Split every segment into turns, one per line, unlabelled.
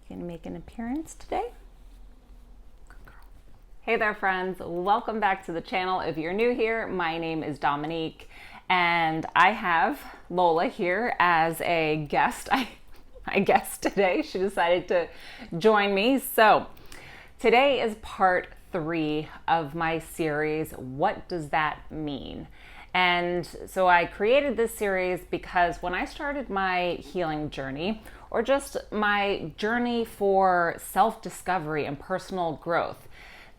Gonna make an appearance today. Hey there friends, welcome back to the channel. If you're new here, my name is Dominique and I have Lola here as a guest. I guess today she decided to join me. So today is part 3 of my series, What Does That Mean? And so I created this series because when I started my healing journey, or just my journey for self-discovery and personal growth,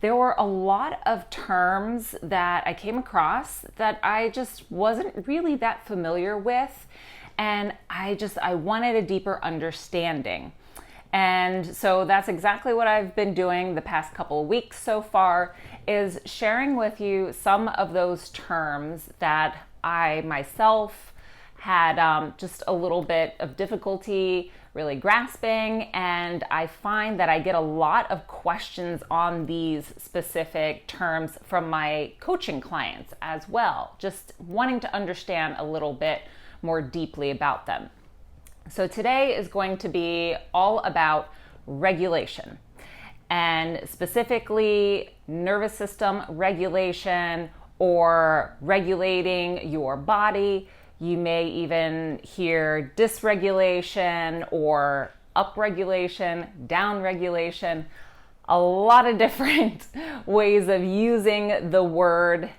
there were a lot of terms that I came across that I just wasn't really that familiar with, and I wanted a deeper understanding. And so that's exactly what I've been doing the past couple of weeks so far, is sharing with you some of those terms that I myself had just a little bit of difficulty really grasping, and I find that I get a lot of questions on these specific terms from my coaching clients as well, just wanting to understand a little bit more deeply about them. So today is going to be all about regulation, and specifically nervous system regulation or regulating your body. You may even hear dysregulation or upregulation, downregulation, a lot of different ways of using the word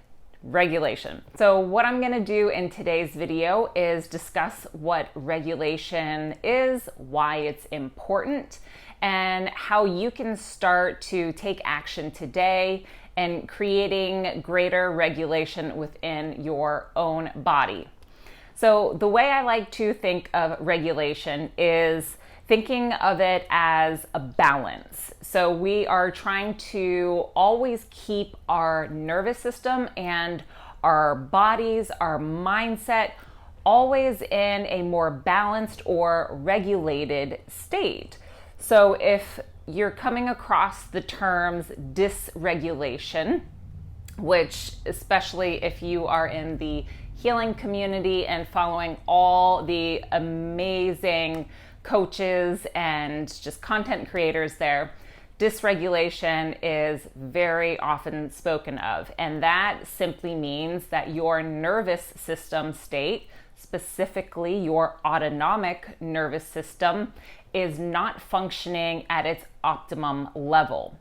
regulation. So what I'm going to do in today's video is discuss what regulation is, why it's important, and how you can start to take action today in creating greater regulation within your own body. So the way I like to think of regulation is thinking of it as a balance. So we are trying to always keep our nervous system and our bodies, our mindset, always in a more balanced or regulated state. So if you're coming across the terms dysregulation, which especially if you are in the healing community and following all the amazing coaches and just content creators there, dysregulation is very often spoken of. And that simply means that your nervous system state, specifically your autonomic nervous system, is not functioning at its optimum level.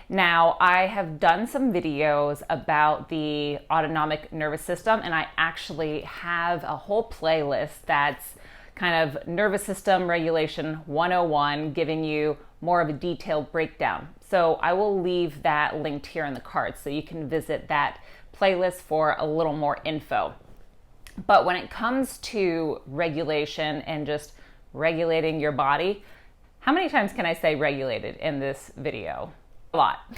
Now, I have done some videos about the autonomic nervous system, and I actually have a whole playlist that's kind of nervous system regulation 101, giving you more of a detailed breakdown. So I will leave that linked here in the cards so you can visit that playlist for a little more info. But when it comes to regulation and just regulating your body, how many times can I say regulated in this video? A lot.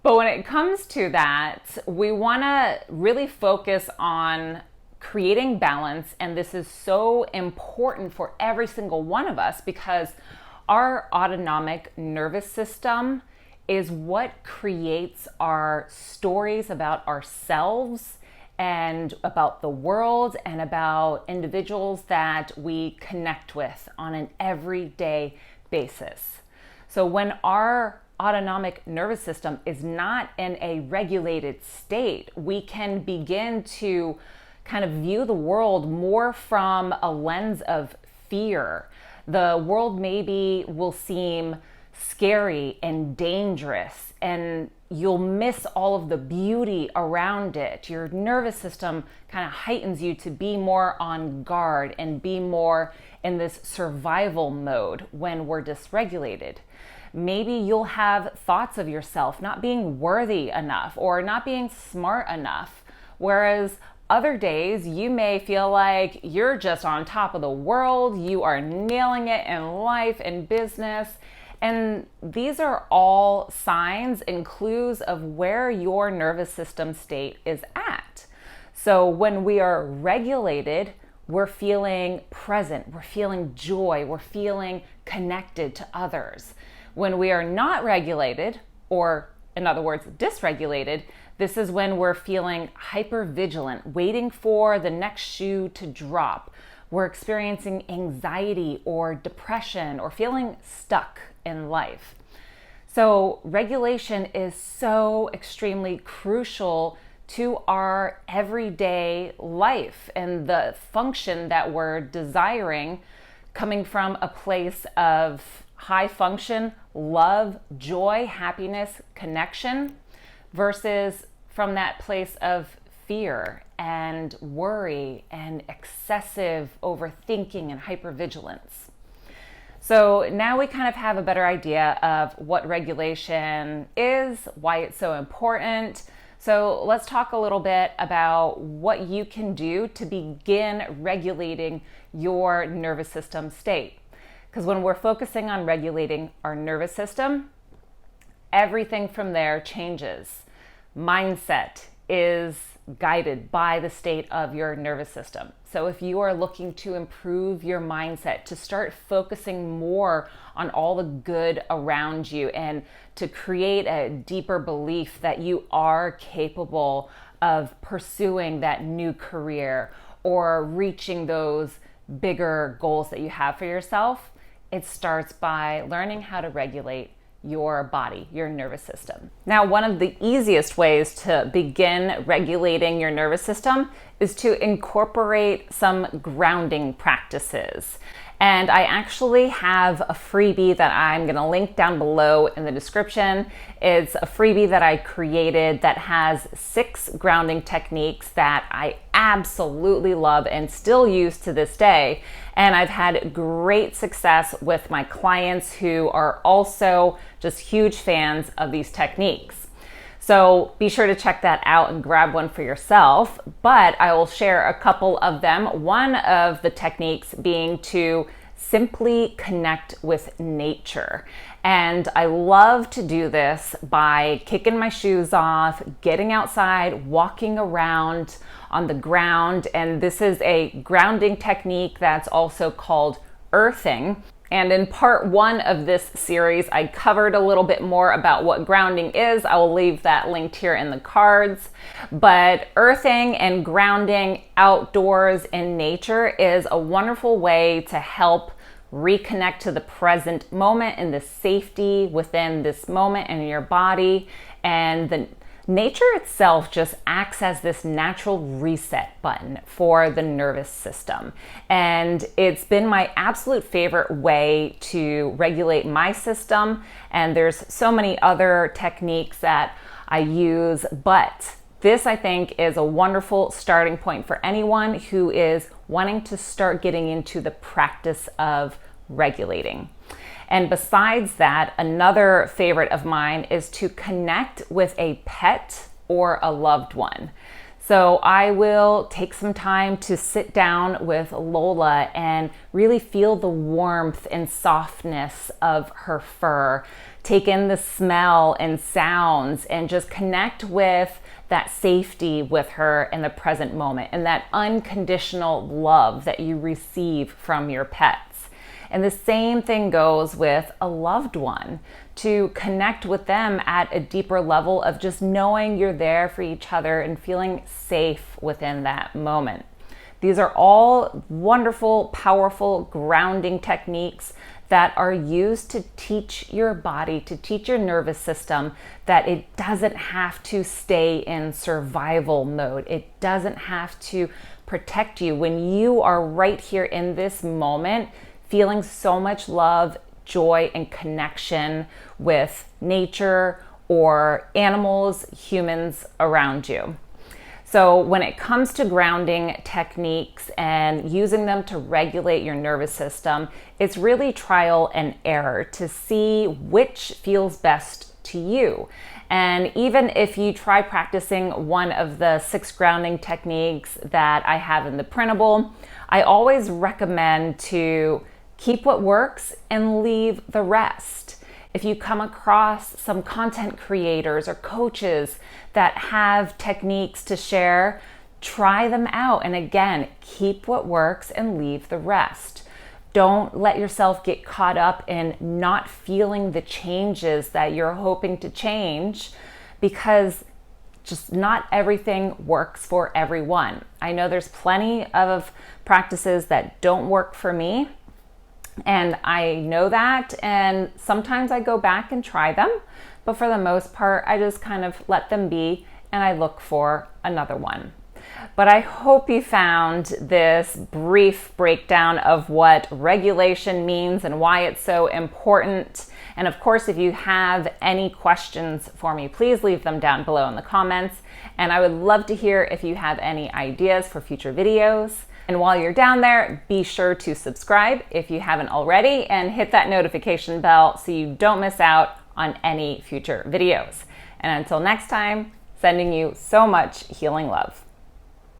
But when it comes to that, we want to really focus on creating balance, and this is so important for every single one of us because our autonomic nervous system is what creates our stories about ourselves and about the world and about individuals that we connect with on an everyday basis. So when our autonomic nervous system is not in a regulated state, we can begin to kind of view the world more from a lens of fear. The world maybe will seem scary and dangerous, and you'll miss all of the beauty around it. Your nervous system kind of heightens you to be more on guard and be more in this survival mode when we're dysregulated. Maybe you'll have thoughts of yourself not being worthy enough or not being smart enough, whereas other days you may feel like you're just on top of the world, you are nailing it in life and business, and these are all signs and clues of where your nervous system state is at. So when we are regulated, we're feeling present, we're feeling joy, we're feeling connected to others. When we are not regulated, or in other words, dysregulated, this is when we're feeling hypervigilant, waiting for the next shoe to drop. We're experiencing anxiety or depression or feeling stuck in life. So regulation is so extremely crucial to our everyday life and the function that we're desiring, coming from a place of high function, love, joy, happiness, connection, versus from that place of fear and worry and excessive overthinking and hypervigilance. So now we kind of have a better idea of what regulation is, why it's so important. So let's talk a little bit about what you can do to begin regulating your nervous system state. Because when we're focusing on regulating our nervous system, everything from there changes. Mindset is guided by the state of your nervous system. So if you are looking to improve your mindset, to start focusing more on all the good around you and to create a deeper belief that you are capable of pursuing that new career or reaching those bigger goals that you have for yourself, it starts by learning how to regulate your body, your nervous system. Now, one of the easiest ways to begin regulating your nervous system is to incorporate some grounding practices. And I actually have a freebie that I'm going to link down below in the description. It's a freebie that I created that has 6 grounding techniques that I absolutely love and still use to this day. And I've had great success with my clients who are also just huge fans of these techniques. So be sure to check that out and grab one for yourself. But I will share a couple of them. One of the techniques being to simply connect with nature. And I love to do this by kicking my shoes off, getting outside, walking around on the ground. And this is a grounding technique that's also called earthing. And in part 1 of this series, I covered a little bit more about what grounding is. I will leave that linked here in the cards. But earthing and grounding outdoors in nature is a wonderful way to help reconnect to the present moment and the safety within this moment and in your body. And the nature itself just acts as this natural reset button for the nervous system. And it's been my absolute favorite way to regulate my system. And there's so many other techniques that I use, but this, I think, is a wonderful starting point for anyone who is wanting to start getting into the practice of regulating. And besides that, another favorite of mine is to connect with a pet or a loved one. So I will take some time to sit down with Lola and really feel the warmth and softness of her fur, take in the smell and sounds, and just connect with that safety with her in the present moment and that unconditional love that you receive from your pets. And the same thing goes with a loved one, to connect with them at a deeper level of just knowing you're there for each other and feeling safe within that moment. These are all wonderful, powerful grounding techniques that are used to teach your body, to teach your nervous system that it doesn't have to stay in survival mode. It doesn't have to protect you. When you are right here in this moment, feeling so much love, joy, and connection with nature or animals, humans around you. So when it comes to grounding techniques and using them to regulate your nervous system, it's really trial and error to see which feels best to you. And even if you try practicing one of the 6 grounding techniques that I have in the printable, I always recommend to keep what works and leave the rest. If you come across some content creators or coaches that have techniques to share, try them out. And again, keep what works and leave the rest. Don't let yourself get caught up in not feeling the changes that you're hoping to change, because just not everything works for everyone. I know there's plenty of practices that don't work for me, And I know that, and sometimes I go back and try them, but for the most part, I just kind of let them be and I look for another one. But I hope you found this brief breakdown of what regulation means and why it's so important. And of course, if you have any questions for me, please leave them down below in the comments. And I would love to hear if you have any ideas for future videos. And while you're down there, be sure to subscribe if you haven't already and hit that notification bell so you don't miss out on any future videos. And until next time, sending you so much healing love.